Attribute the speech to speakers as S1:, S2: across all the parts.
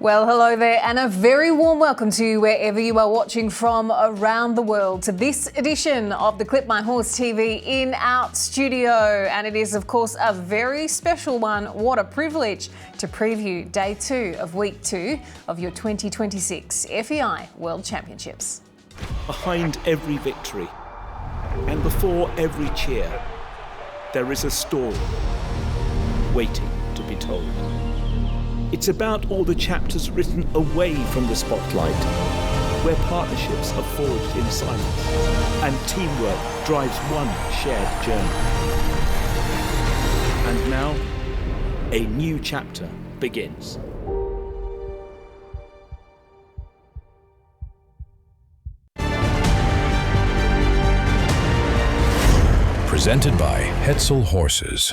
S1: Well, hello there and a very warm welcome to you wherever you are watching from around the world to this edition of the Clip My Horse TV in-out studio. And it is, of course, a very special one. What a privilege to preview day 2 of week 2 of your 2026 FEI World Championships.
S2: Behind every victory and before every cheer, there is a story waiting to be told. It's about all the chapters written away from the spotlight, where partnerships are forged in silence and teamwork drives one shared journey. And now, a new chapter begins.
S3: Presented by Hetzel Horses.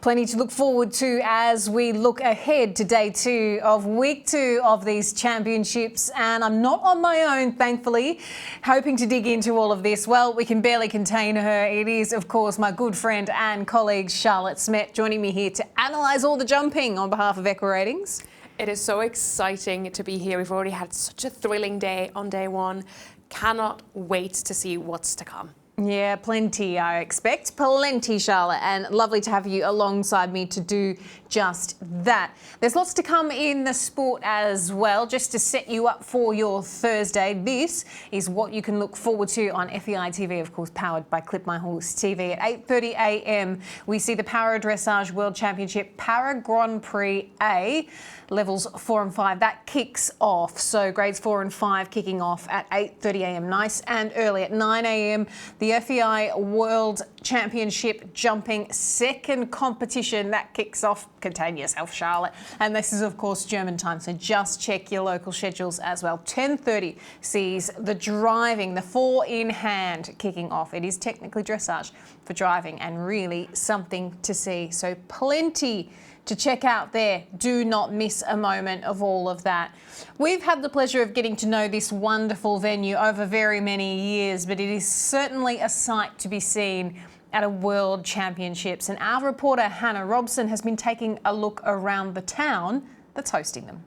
S1: Plenty to look forward to as we look ahead to day 2 of week 2 of these championships. And I'm not on my own, thankfully, hoping to dig into all of this. Well, we can barely contain her. It is, of course, my good friend and colleague Charlotte Smet joining me here to analyse all the jumping on behalf of Equa Ratings.
S4: It is so exciting to be here. We've already had such a thrilling day on day 1. Cannot wait to see what's to come.
S1: Yeah, plenty, I expect. Plenty, Charlotte, and lovely to have you alongside me to do just that. There's lots to come in the sport as well. Just to set you up for your Thursday, this is what you can look forward to on FEI TV, of course, powered by Clip My Horse TV. At 8:30 a.m, we see the Para Dressage World Championship Para Grand Prix A, levels 4 and 5. That kicks off. So grades 4 and 5 kicking off at 8:30 a.m. Nice and early. At 9 a.m, the FEI World Championship Jumping second competition. That kicks off. Contain yourself, Charlotte. And this is, of course, German time, so just check your local schedules as well. 10:30 sees the driving, the 4 in hand kicking off. It is technically dressage for driving and really something to see. So plenty to check out there. Do not miss a moment of all of that. We've had the pleasure of getting to know this wonderful venue over very many years, but it is certainly a sight to be seen at a World Championships. And our reporter Hannah Robson has been taking a look around the town that's hosting them.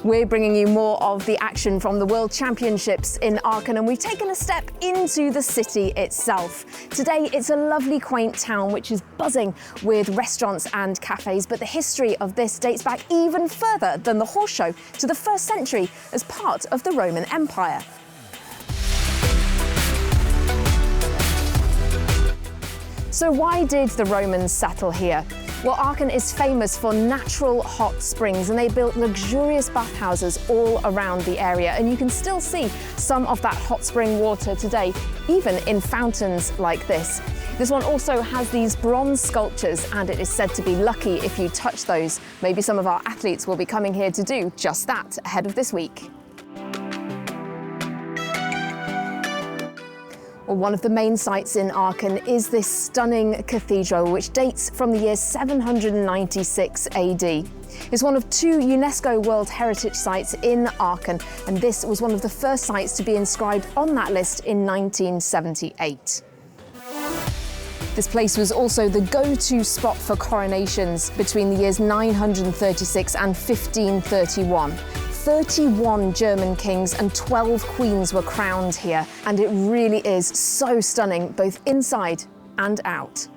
S1: We're bringing you more of the action from the World Championships in Aachen, and we've taken a step into the city itself. Today, it's a lovely, quaint town which is buzzing with restaurants and cafes, but the history of this dates back even further than the horse show to the 1st century as part of the Roman Empire. So why did the Romans settle here? Well, Aachen is famous for natural hot springs, and they built luxurious bathhouses all around the area. And you can still see some of that hot spring water today, even in fountains like this. This one also has these bronze sculptures, and it is said to be lucky if you touch those. Maybe some of our athletes will be coming here to do just that ahead of this week. One of the main sites in Aachen is this stunning cathedral, which dates from the year 796 AD. It's one of 2 UNESCO World Heritage Sites in Aachen, and this was one of the first sites to be inscribed on that list in 1978. This place was also the go-to spot for coronations between the years 936 and 1531. 31 German kings and 12 queens were crowned here, and it really is so stunning both inside and out.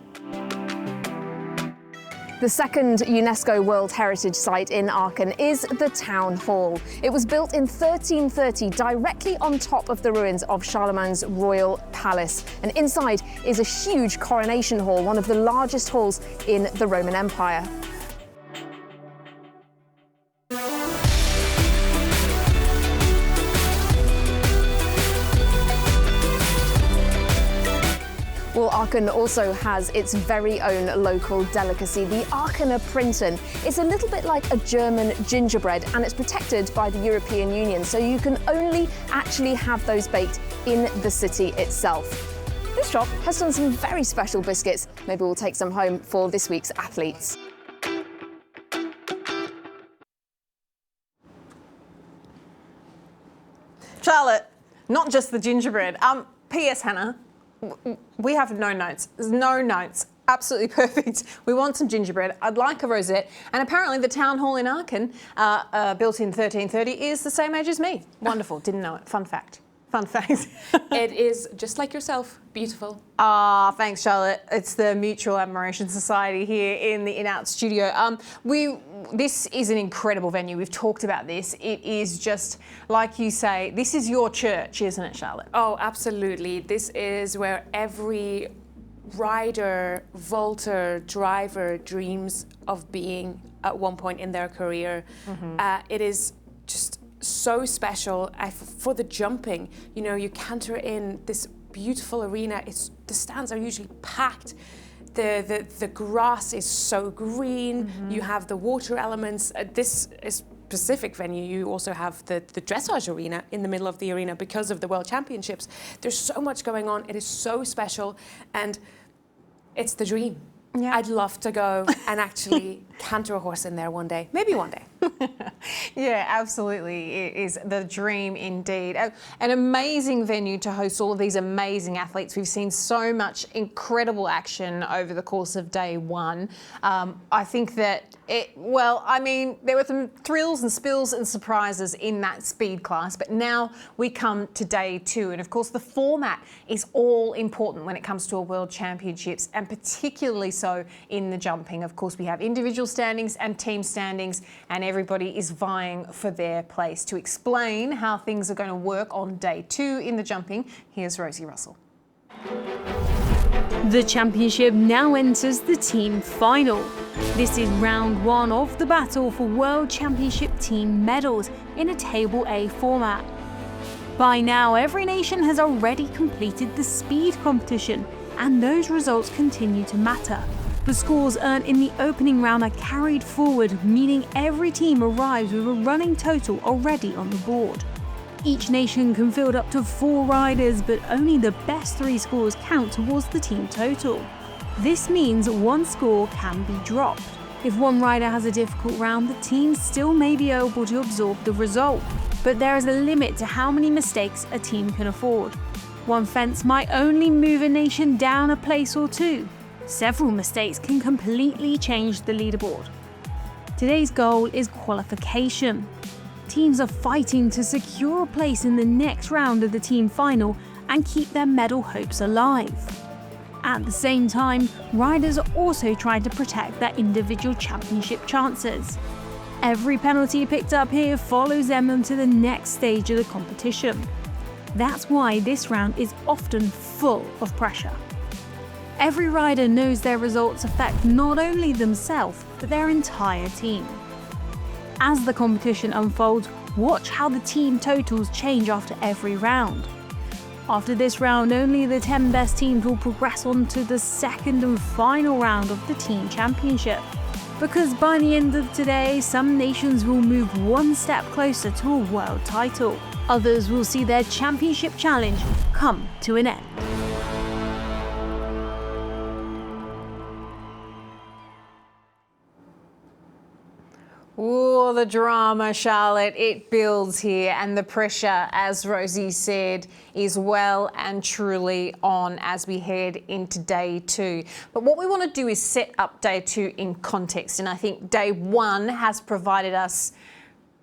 S1: The second UNESCO World Heritage Site in Aachen is the Town Hall. It was built in 1330 directly on top of the ruins of Charlemagne's royal palace, and inside is a huge coronation hall, one of the largest halls in the Roman Empire. Well, Aachen also has its very own local delicacy, the Aachener Printen. It's a little bit like a German gingerbread, and it's protected by the European Union, so you can only actually have those baked in the city itself.
S5: this shop has done some very special biscuits. Maybe we'll take some home for this week's athletes.
S1: Charlotte, not just the gingerbread. P.S. Hannah, we have no notes. There's no notes. Absolutely perfect. We want some gingerbread. I'd like a rosette. And apparently the town hall in Aachen, built in 1330, is the same age as me. Wonderful. Didn't know it. Fun fact. Fun fact.
S4: It is just like yourself, beautiful.
S1: Thanks, Charlotte. It's the Mutual Admiration Society here in the In-Out studio. This is an incredible venue. We've talked about this. It is just, like you say, this is your church, isn't it, Charlotte?
S4: Oh, absolutely. This is where every rider, vaulter, driver dreams of being at one point in their career. It is just so special for the jumping. You know, you canter in this beautiful arena. The stands are usually packed. The grass is so green. You have the water elements. This is specific venue. You also have the dressage arena in the middle of the arena because of the World Championships. There's so much going on. It is so special, and it's the dream.
S1: Yeah.
S4: I'd love to go and actually canter a horse in there one day. Maybe one day.
S1: Yeah, absolutely. It is the dream indeed. An amazing venue to host all of these amazing athletes. We've seen so much incredible action over the course of day one. I think that there were some thrills and spills and surprises in that speed class, but now we come to day two. And of course, the format is all important when it comes to a World Championships, and particularly so in the jumping. Of course, we have individual standings and team standings, and everybody is vying for their place. To explain how things are going to work on day two in the jumping, here's Rosie Russell.
S6: The championship now enters the team final. This is round one of the battle for World Championship team medals in a Table A format. By now, every nation has already completed the speed competition, and those results continue to matter. The scores earned in the opening round are carried forward, meaning every team arrives with a running total already on the board. Each nation can field up to 4 riders, but only the best 3 scores count towards the team total. This means one score can be dropped. If one rider has a difficult round, the team still may be able to absorb the result, but there is a limit to how many mistakes a team can afford. One fence might only move a nation down a place or 2. Several mistakes can completely change the leaderboard. Today's goal is qualification. Teams are fighting to secure a place in the next round of the team final and keep their medal hopes alive. At the same time, riders are also trying to protect their individual championship chances. Every penalty picked up here follows them onto the next stage of the competition. That's why this round is often full of pressure. Every rider knows their results affect not only themselves, but their entire team. As the competition unfolds, watch how the team totals change after every round. After this round, only the 10 best teams will progress on to the second and final round of the team championship. Because by the end of today, some nations will move one step closer to a world title. Others will see their championship challenge come to an end.
S1: Oh, the drama, Charlotte. It builds here, and the pressure, as Rosie said, is well and truly on as we head into day two. But what we want to do is set up day two in context, and I think day one has provided us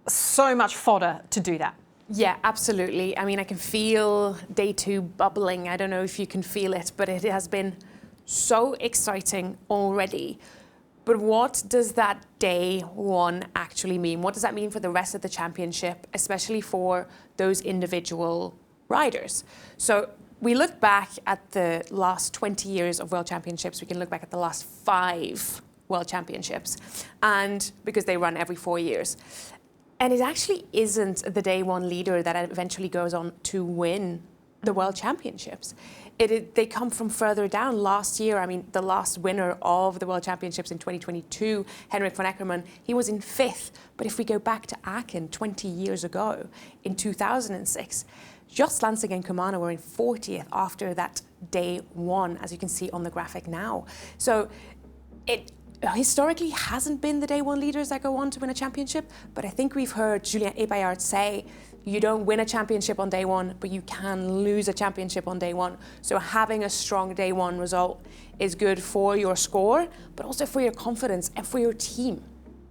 S1: so much fodder to do that.
S4: Yeah, absolutely. I mean, I can feel day two bubbling. I don't know if you can feel it, but it has been so exciting already. But what does that day one actually mean? What does that mean for the rest of the championship, especially for those individual riders? So we look back at the last 20 years of World Championships. We can look back at the last 5 World Championships, and because they run every 4 years. And it actually isn't the day one leader that eventually goes on to win the World Championships. They come from further down. Last year, I mean, the last winner of the World Championships in 2022, Henrik von Eckermann, he was in 5th. But if we go back to Aachen 20 years ago, in 2006, Jost Lansing and Kumano were in 40th after that day one, as you can see on the graphic now. So it historically hasn't been the day one leaders that go on to win a championship, but I think we've heard Julien Epaillard say, you don't win a championship on day one, but you can lose a championship on day one. So having a strong day one result is good for your score, but also for your confidence and for your team.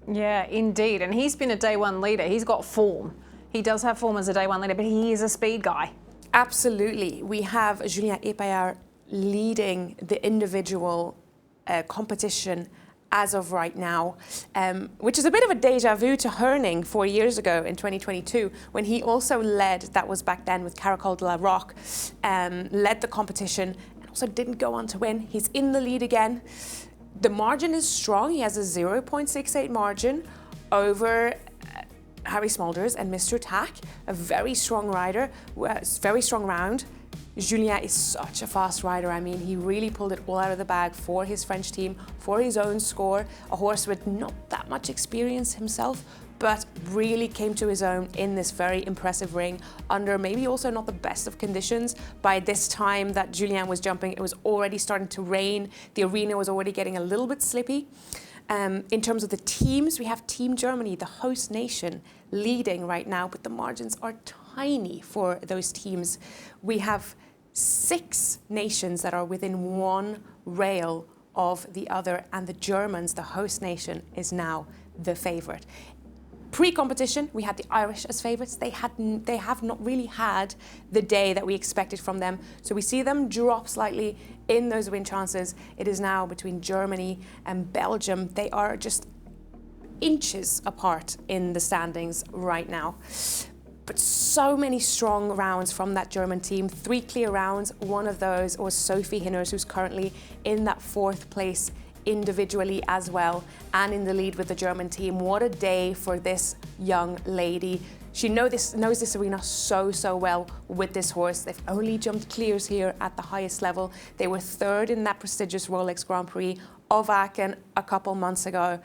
S1: Yeah, indeed. And he's been a day one leader. He's got form. He does have form as a day one leader, but he is a speed guy.
S4: Absolutely. We have Julien Epaillard leading the individual competition as of right now, which is a bit of a deja vu to Herning 4 years ago in 2022, when he also led, that was back then with Caracol de la Roque, led the competition and also didn't go on to win. He's in the lead again. The margin is strong. He has a 0.68 margin over Harry Smulders and Mr. Tack, a very strong rider, very strong round. Julien is such a fast rider. I mean, he really pulled it all out of the bag for his French team, for his own score. A horse with not that much experience himself, but really came to his own in this very impressive ring under maybe also not the best of conditions. By this time that Julien was jumping, it was already starting to rain. The arena was already getting a little bit slippy. In terms of the teams, we have Team Germany, the host nation, leading right now, but the margins are tiny for those teams. We have 6 nations that are within 1 rail of the other, and the Germans, the host nation, is now the favourite. Pre-competition, we had the Irish as favourites. They have not really had the day that we expected from them. So we see them drop slightly in those win chances. It is now between Germany and Belgium. They are just inches apart in the standings right now. But so many strong rounds from that German team. 3 clear rounds. One of those was Sophie Hinners, who's currently in that 4th place individually as well, and in the lead with the German team. What a day for this young lady. She knows this arena so well with this horse. They've only jumped clears here at the highest level. They were 3rd in that prestigious Rolex Grand Prix of Aachen a couple months ago,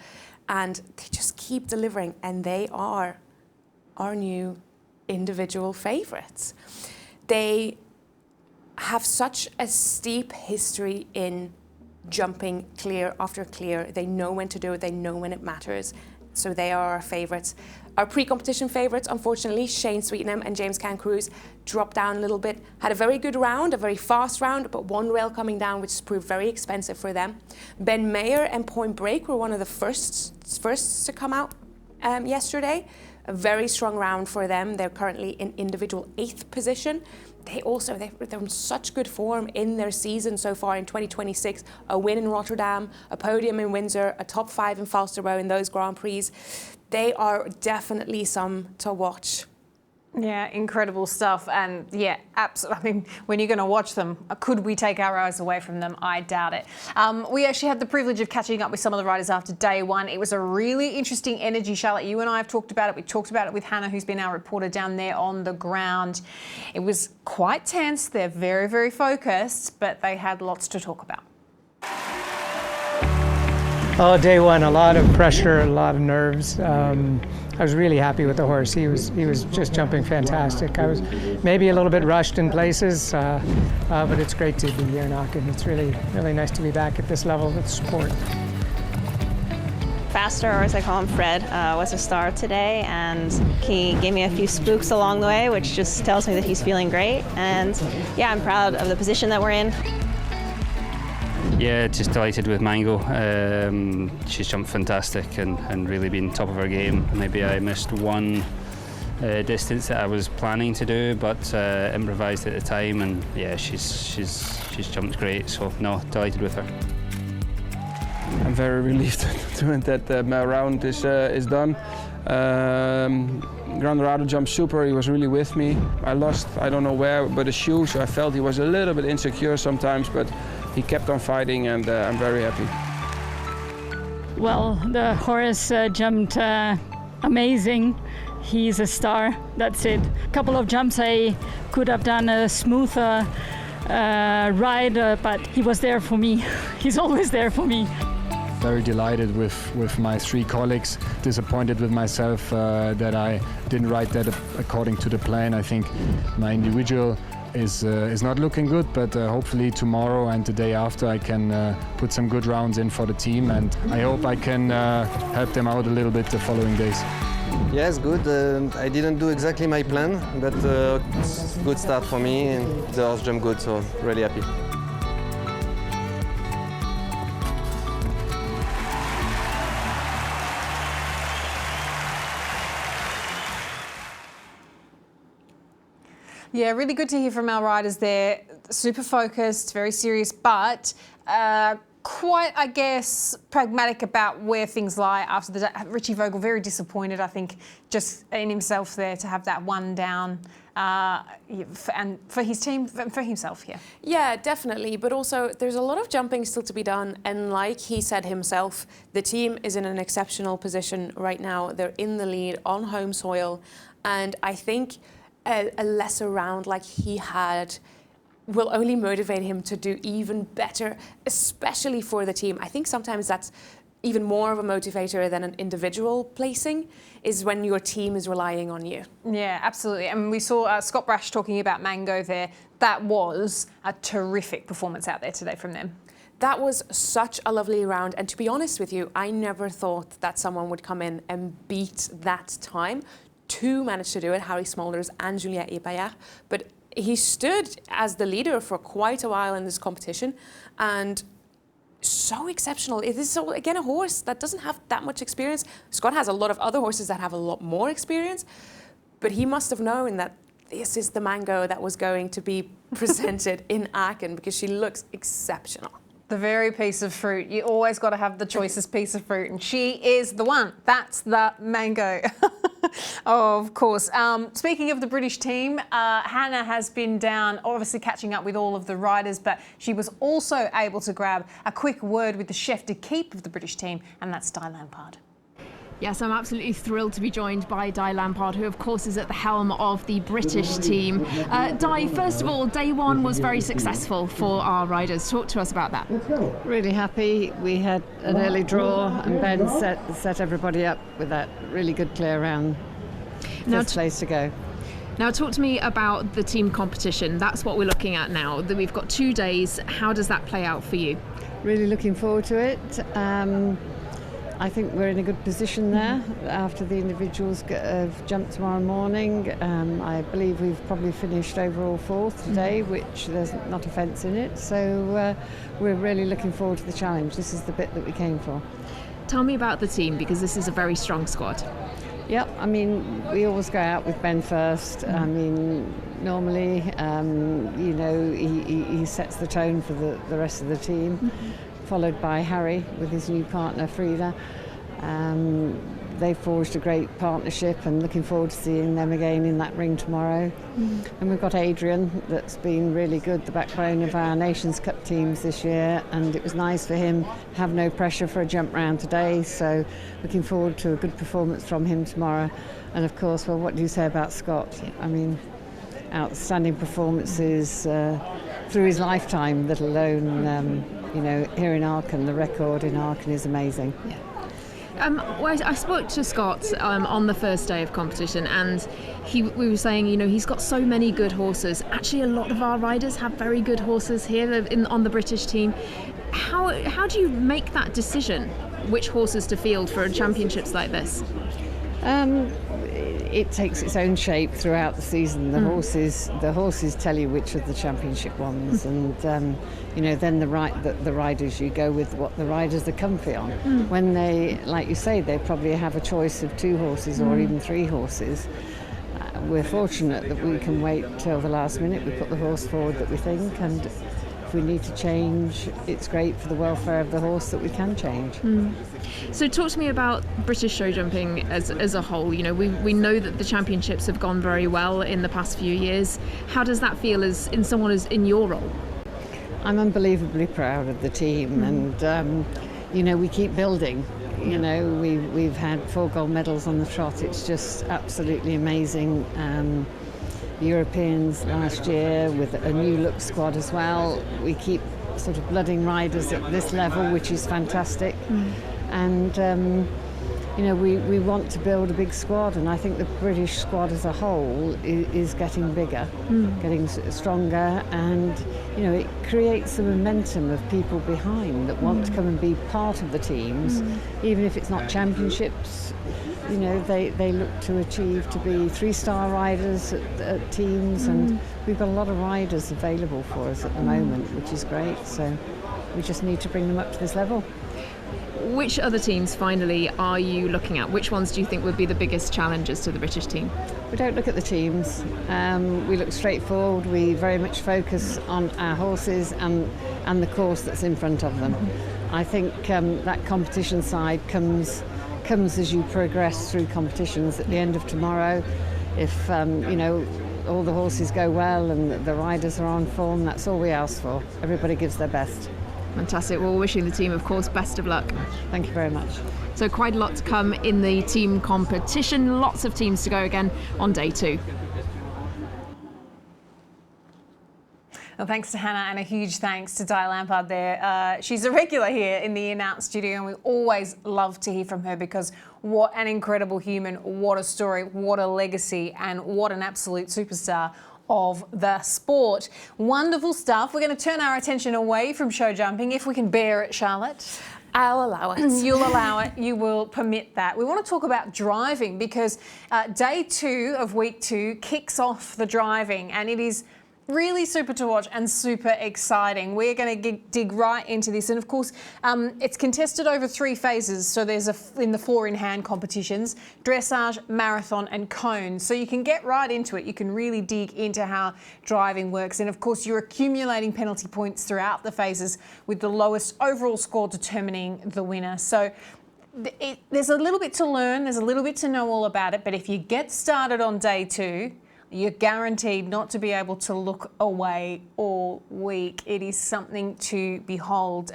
S4: and they just keep delivering, and they are our new individual favorites. They have such a steep history in jumping clear after clear. They know when to do it, they know when it matters. So they are our favourites. Our pre-competition favourites, unfortunately, Shane Sweetenham and James Can-Cruz, dropped down a little bit. Had a very good round, a very fast round, but 1 rail coming down, which proved very expensive for them. Ben Mayer and Point Break were one of the firsts to come out yesterday. A very strong round for them. They're currently in individual 8th position. They're in such good form in their season so far in 2026. A win in Rotterdam, a podium in Windsor, a top 5 in Falsterbo in those Grand Prix. They are definitely some to watch.
S1: Yeah, incredible stuff. And yeah, absolutely. I mean, when you're going to watch them, could we take our eyes away from them? I doubt it. We actually had the privilege of catching up with some of the riders after day one. It was a really interesting energy, Charlotte. You and I have talked about it. We talked about it with Hannah, who's been our reporter down there on the ground. It was quite tense. They're very, very focused, but they had lots to talk about.
S7: Oh, day one, a lot of pressure, a lot of nerves. I was really happy with the horse. He was just jumping fantastic. I was maybe a little bit rushed in places, but it's great to be here in Aachen. It's really nice to be back at this level with sport.
S8: Faster, or as I call him, Fred, was a star today, and he gave me a few spooks along the way, which just tells me that he's feeling great. And yeah, I'm proud of the position that we're in.
S9: Yeah, just delighted with Mango. She's jumped fantastic and really been top of her game. Maybe I missed one distance that I was planning to do, but improvised at the time, and yeah, she's jumped great. So no, delighted with her.
S10: I'm very relieved that my round is done. Grand Rado jumped super. He was really with me. I lost, I don't know where, but a shoe, so I felt he was a little bit insecure sometimes, but he kept on fighting, and I'm very happy.
S11: Well, the horse jumped amazing. He's a star, that's it. A couple of jumps I could have done a smoother ride, but he was there for me. He's always there for me.
S12: Very delighted with my 3 colleagues, disappointed with myself that I didn't ride that according to the plan. I think my individual is not looking good, but hopefully tomorrow and the day after I can put some good rounds in for the team, and I hope I can help them out a little bit the following days.
S13: Yes, good. I didn't do exactly my plan, but it's a good start for me, and the horse jumped good, so really happy.
S1: Yeah, really good to hear from our riders there. Super focused, very serious, but quite, I guess, pragmatic about where things lie after the day. Richie Vogel, very disappointed, I think, just in himself there to have that one down. And for his team, for himself, yeah.
S4: Yeah, definitely. But also, there's a lot of jumping still to be done. And like he said himself, the team is in an exceptional position right now. They're in the lead on home soil. And I think a lesser round like he had will only motivate him to do even better, especially for the team. I think sometimes that's even more of a motivator than an individual placing, is when your team is relying on you.
S1: Yeah, absolutely. And we saw Scott Brash talking about Mango there. That was a terrific performance out there today from them.
S4: That was such a lovely round. And to be honest with you, I never thought that someone would come in and beat that time. Two managed to do it, Harry Smolders and Julien Epaillard. But he stood as the leader for quite a while in this competition, and so exceptional. It is, so, again, a horse that doesn't have that much experience. Scott has a lot of other horses that have a lot more experience, but he must have known that this is the Mango that was going to be presented in Aachen, because she looks exceptional.
S1: The very piece of fruit. You always got to have the choicest piece of fruit, and she is the one. That's the Mango. Of course. Speaking of the British team, Hannah has been down, obviously catching up with all of the riders, but she was also able to grab a quick word with the chef de keep of the British team, and that's Di Lampard.
S14: Yes, I'm absolutely thrilled to be joined by Di Lampard, who of course is at the helm of the British team. Di, first of all, day one was very successful for our riders. Talk to us about that.
S15: Really happy. We had an early draw, and Ben set everybody up with that really good clear round. First place to go.
S14: Now talk to me about the team competition. That's what we're looking at now. We've got 2 days. How does that play out for you?
S15: Really looking forward to it. I think we're in a good position there after the individuals have jumped tomorrow morning. I believe we've probably finished overall fourth today, which there's not a fence in it. So we're really looking forward to the challenge. This is the bit that we came for.
S14: Tell me about the team, because this is a very strong squad.
S15: Yep, I mean, we always go out with Ben first. I mean, normally, you know, he sets the tone for the rest of the team. Followed by Harry with his new partner Frida. They've forged a great partnership, and looking forward to seeing them again in that ring tomorrow. And we've got Adrian, that's been really good, the backbone of our Nations Cup teams this year, and it was nice for him to have no pressure for a jump round today, so looking forward to a good performance from him tomorrow. And of course, well, what do you say about Scott? I mean, outstanding performances through his lifetime, let alone you know, here in Aachen. The record in Aachen is amazing.
S14: Yeah. Well, I spoke to Scott on the first day of competition, and we were saying, you know, he's got so many good horses. Actually, a lot of our riders have very good horses here on the British team. How do you make that decision, which horses to field for championships like this?
S15: It takes its own shape throughout the season. The horses tell you which are the championship ones, and you know, then the riders, you go with what the riders are comfy on. When they, like you say, they probably have a choice of 2 horses or even 3 horses. We're fortunate that we can wait till the last minute. We put the horse forward that we think, and if we need to change, it's great for the welfare of the horse that we can change.
S14: So talk to me about British show jumping as a whole. You know, we know that the championships have gone very well in the past few years. How does that feel as in someone who's in your role?
S15: I'm unbelievably proud of the team, and you know, we keep building. You know, we've had 4 gold medals on the trot. It's just absolutely amazing. The Europeans last year with a new look squad as well. We keep sort of blooding riders at this level, which is fantastic. And we want to build a big squad, and I think the British squad as a whole is getting bigger, getting stronger, and it creates a momentum of people behind that want to come and be part of the teams, even if it's not championships. They look to achieve to be 3-star riders at teams, and we've got a lot of riders available for us at the moment, which is great. So we just need to bring them up to this level.
S14: Which other teams, finally, are you looking at? Which ones do you think would be the biggest challenges to the British team?
S15: We don't look at the teams. We look straight forward. We very much focus on our horses and the course that's in front of them. I think that competition side comes as you progress through competitions. At the end of tomorrow, if all the horses go well and the riders are on form, that's all we ask for. Everybody gives their best.
S14: Fantastic. Well, wishing the team, of course, best of luck.
S15: Thank you very much.
S14: So quite a lot to come in the team competition. Lots of teams to go again on day 2.
S1: Well, thanks to Hannah, and a huge thanks to Di Lampard there. She's a regular here in the In-Out studio, and we always love to hear from her because what an incredible human, what a story, what a legacy, and what an absolute superstar of the sport. Wonderful stuff. We're going to turn our attention away from show jumping, if we can bear it, Charlotte.
S4: I'll allow it.
S1: You'll allow it. You will permit that. We want to talk about driving because day 2 of week 2 kicks off the driving, and it is really super to watch and super exciting. We're going to dig right into this, and of course it's contested over 3 phases. So there's in the 4 in-hand competitions, dressage, marathon and cones. So you can get right into it. You can really dig into how driving works, and of course you're accumulating penalty points throughout the phases with the lowest overall score determining the winner. So there's a little bit to learn, there's a little bit to know all about it, but if you get started on day 2, you're guaranteed not to be able to look away all week. It is something to behold.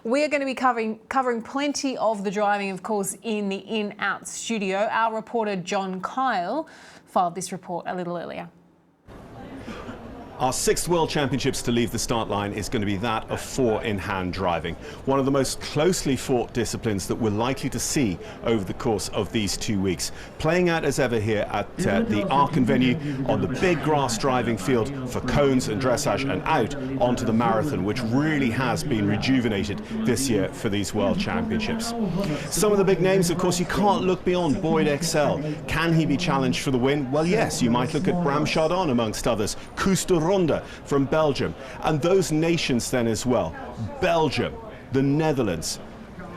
S1: We're going to be covering plenty of the driving, of course, in the In-Out studio. Our reporter John Kyle filed this report a little earlier.
S16: Our 6th World Championships to leave the start line is going to be that of 4 in-hand driving, one of the most closely fought disciplines that we're likely to see over the course of these 2 weeks. Playing out as ever here at the Aachen venue on the big grass driving field for cones and dressage, and out onto the marathon, which really has been rejuvenated this year for these World Championships. Some of the big names, of course, you can't look beyond. Boyd Excel, can he be challenged for the win? Well, yes, you might look at Bram Chardon amongst others, Koester Ronde from Belgium, and those nations then as well. Belgium, the Netherlands.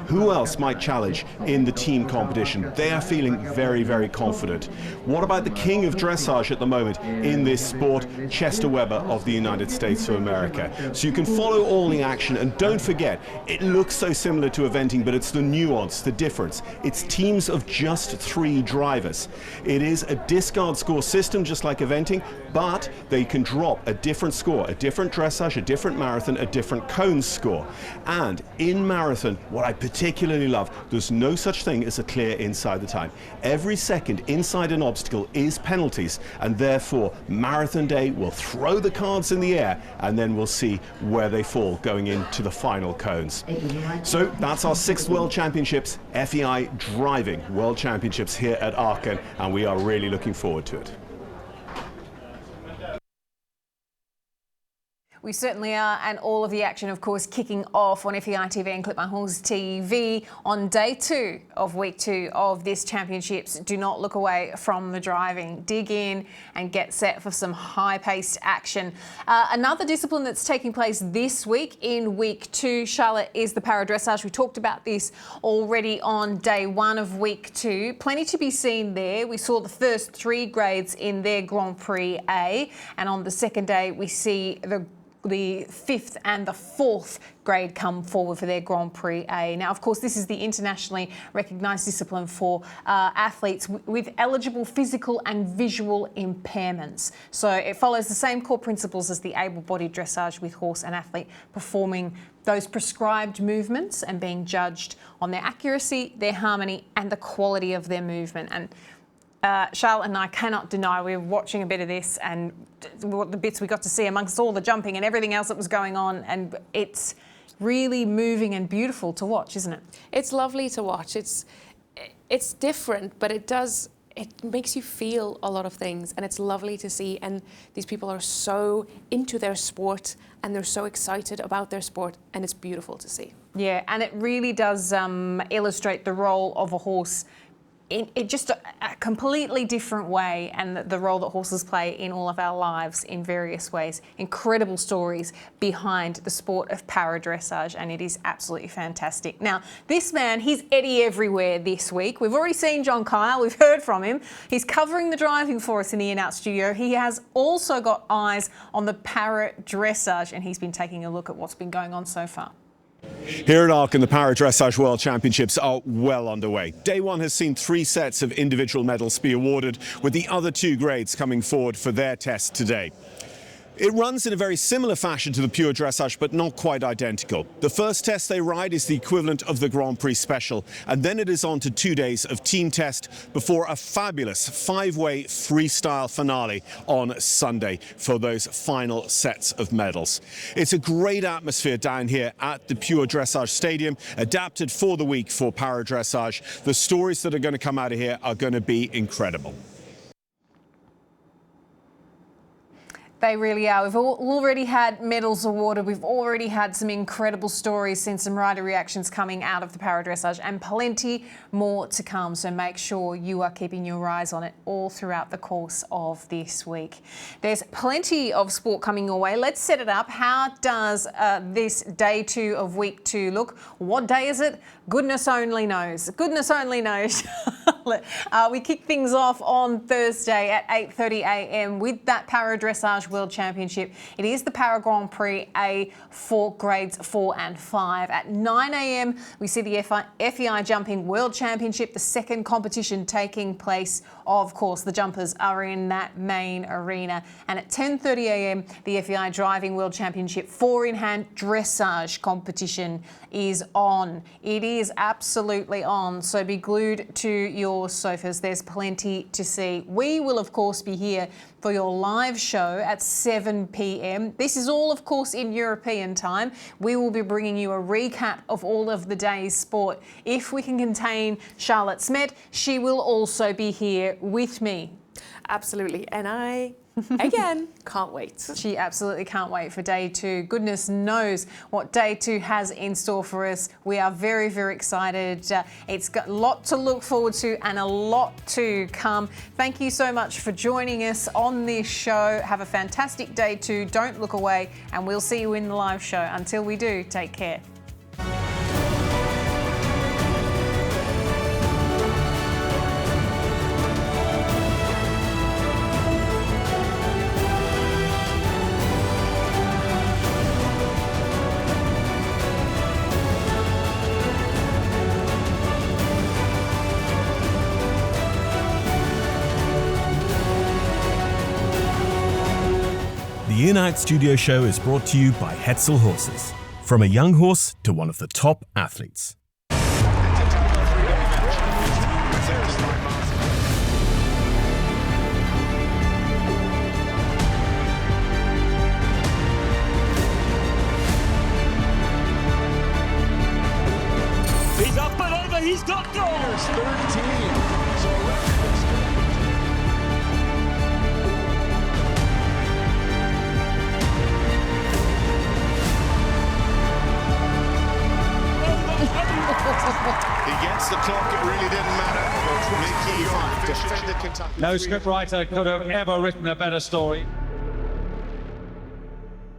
S16: Who else might challenge in the team competition? They are feeling very, very confident. What about the king of dressage at the moment in this sport, Chester Webber of the United States of America? So you can follow all the action, and don't forget, it looks so similar to eventing, but it's the nuance, the difference. It's teams of just 3 drivers. It is a discard score system, just like eventing, but they can drop a different score, a different dressage, a different marathon, a different cone score. And in marathon, what I particularly love, there's no such thing as a clear inside the time. Every second inside an obstacle is penalties, and therefore marathon day will throw the cards in the air, and then we'll see where they fall going into the final cones. So that's our 6th World Championships, FEI Driving World Championships here at Aachen, and we are really looking forward to it.
S1: We certainly are, and all of the action, of course, kicking off on FEI TV and Clip My Horse TV on day 2 of week 2 of this championships. Do not look away from the driving. Dig in and get set for some high-paced action. Another discipline that's taking place this week in week 2, Charlotte, is the para-dressage. We talked about this already on day 1 of week 2. Plenty to be seen there. We saw the first 3 grades in their Grand Prix A, and on the second day we see the 5th and the 4th grade come forward for their Grand Prix A. Now, of course, this is the internationally recognised discipline for athletes with eligible physical and visual impairments. So it follows the same core principles as the able-bodied dressage, with horse and athlete performing those prescribed movements and being judged on their accuracy, their harmony and the quality of their movement. And Charlotte and I cannot deny we were watching a bit of this, and the bits we got to see amongst all the jumping and everything else that was going on, and it's really moving and beautiful to watch, isn't it?
S4: It's lovely to watch. it's different, but it makes you feel a lot of things, and it's lovely to see. And these people are so into their sport, and they're so excited about their sport, and it's beautiful to see.
S1: Yeah, and it really does illustrate the role of a horse in just a completely different way, and the role that horses play in all of our lives in various ways. Incredible stories behind the sport of para-dressage, and it is absolutely fantastic. Now, this man, he's Eddie everywhere this week. We've already seen John Kyle, we've heard from him. He's covering the driving for us in the In-Out studio. He has also got eyes on the para-dressage, and he's been taking a look at what's been going on so far.
S16: Here at Aachen, the Para-Dressage World Championships are well underway. Day one has seen 3 sets of individual medals be awarded, with the other 2 grades coming forward for their test today. It runs in a very similar fashion to the pure dressage, but not quite identical. The first test they ride is the equivalent of the Grand Prix Special, and then it is on to 2 days of team test before a fabulous 5-way freestyle finale on Sunday for those final sets of medals. It's a great atmosphere down here at the Pure Dressage Stadium, adapted for the week for para-dressage. The stories that are going to come out of here are going to be incredible.
S1: They really are. We've already had medals awarded. We've already had some incredible stories, seen some rider reactions coming out of the para-dressage, and plenty more to come. So make sure you are keeping your eyes on it all throughout the course of this week. There's plenty of sport coming your way. Let's set it up. How does this day 2 of week 2 look? What day is it? Goodness only knows. Goodness only knows. We kick things off on Thursday at 8:30 a.m. with that para-dressage World Championship. It is the Para Grand Prix A for grades 4 and 5. At 9 a.m. we see the FEI Jumping World Championship, the second competition taking place. Of course, the jumpers are in that main arena. And at 10:30 a.m. the FEI Driving World Championship 4-in-hand dressage competition is on. It is absolutely on, so be glued to your sofas. There's plenty to see. We will, of course, be here for your live show at 7 p.m. This is all, of course, in European time. We will be bringing you a recap of all of the day's sport. If we can contain Charlotte Smet, she will also be here with me.
S4: Absolutely, and I, again, can't wait.
S1: She absolutely can't wait for day 2. Goodness knows what day 2 has in store for us. We are very, very excited. It's got a lot to look forward to and a lot to come. Thank you so much for joining us on this show. Have a fantastic day 2. Don't look away, and we'll see you in the live show. Until we do, take care.
S17: The In-Out Studio Show is brought to you by Hetzel Horses. From a young horse to one of the top athletes.
S18: He's up and over, he's got goals! 13.
S19: Against the clock, it really didn't matter. Mickey, your efficient Kentucky.
S18: No scriptwriter could have ever written a better story.